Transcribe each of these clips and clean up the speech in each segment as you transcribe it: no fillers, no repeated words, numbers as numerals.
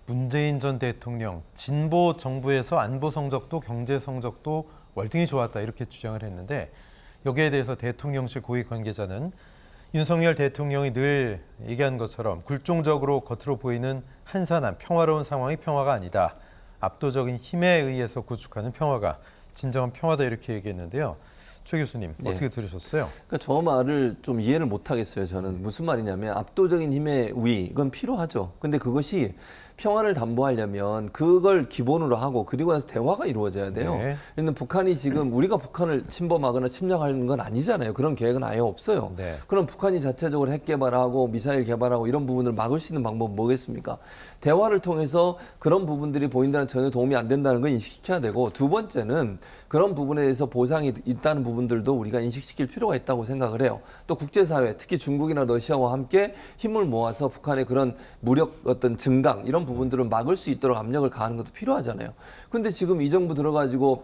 문재인 전 대통령 진보 정부에서 안보 성적도 경제 성적도 월등히 좋았다 이렇게 주장을 했는데 여기에 대해서 대통령실 고위 관계자는 윤석열 대통령이 늘 얘기한 것처럼 굴종적으로 겉으로 보이는 한산한 평화로운 상황이 평화가 아니다. 압도적인 힘에 의해서 구축하는 평화가 진정한 평화다 이렇게 얘기했는데요. 최 교수님 어떻게 들으셨어요? 그러니까 저 말을 좀 이해를 못 하겠어요. 저는 무슨 말이냐면 압도적인 힘의 우위 이건 필요하죠. 근데 그것이 평화를 담보하려면 그걸 기본으로 하고 그리고 나서 대화가 이루어져야 돼요. 네. 그런데 북한이 지금 우리가 북한을 침범하거나 침략하는 건 아니잖아요. 그런 계획은 아예 없어요. 네. 그럼 북한이 자체적으로 핵 개발하고 미사일 개발하고 이런 부분을 막을 수 있는 방법은 뭐겠습니까? 대화를 통해서 그런 부분들이 본인들한테 전혀 도움이 안 된다는 걸 인식시켜야 되고, 두 번째는 그런 부분에 대해서 보상이 있다는 부분들도 우리가 인식시킬 필요가 있다고 생각을 해요. 또 국제사회, 특히 중국이나 러시아와 함께 힘을 모아서 북한의 그런 무력 어떤 증강 이런 부분들을 막을 수 있도록 압력을 가하는 것도 필요하잖아요. 근데 지금 이 정부 들어가지고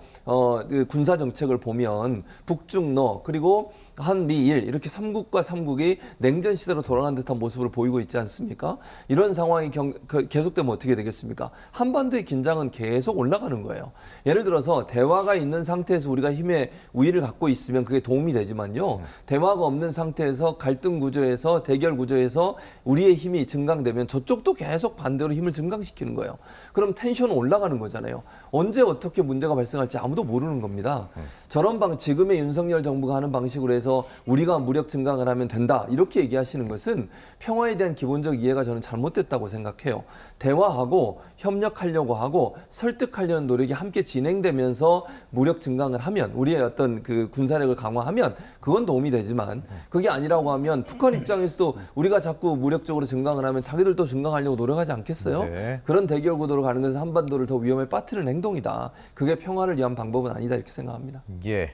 그 군사 정책을 보면 북중러 그리고 한미일 이렇게 삼국과 삼국이 냉전 시대로 돌아간 듯한 모습을 보이고 있지 않습니까? 이런 상황이 계속되면 어떻게 되겠습니까? 한반도의 긴장은 계속 올라가는 거예요. 예를 들어서 대화가 있는 상태에서 우리가 힘의 우위를 갖고 있으면 그게 도움이 되지만요. 대화가 없는 상태에서 갈등 구조에서 대결 구조에서 우리의 힘이 증강되면 저쪽도 계속 반대로 힘을 증강시키는 거예요. 그럼 텐션은 올라가는 거잖아요. 언제 어떻게 문제가 발생할지 아무도 모르는 겁니다. 저런 지금의 윤석열 정부가 하는 방식으로 해서 우리가 무력 증강을 하면 된다 이렇게 얘기하시는 것은 평화에 대한 기본적 이해가 저는 잘못됐다고 생각해요. 대화하고 협력하려고 하고 설득하려는 노력이 함께 진행되면서 무력 증강을 하면, 우리의 어떤 그 군사력을 강화하면 그건 도움이 되지만, 그게 아니라고 하면 북한 입장에서도 우리가 자꾸 무력적으로 증강을 하면 자기들도 증강하려고 노력하지 않겠어요? 네. 그런 대결 구도로 가는 것은 한반도를 더 위험에 빠뜨리는 행동이다. 그게 평화를 위한 방법은 아니다 이렇게 생각합니다. 예.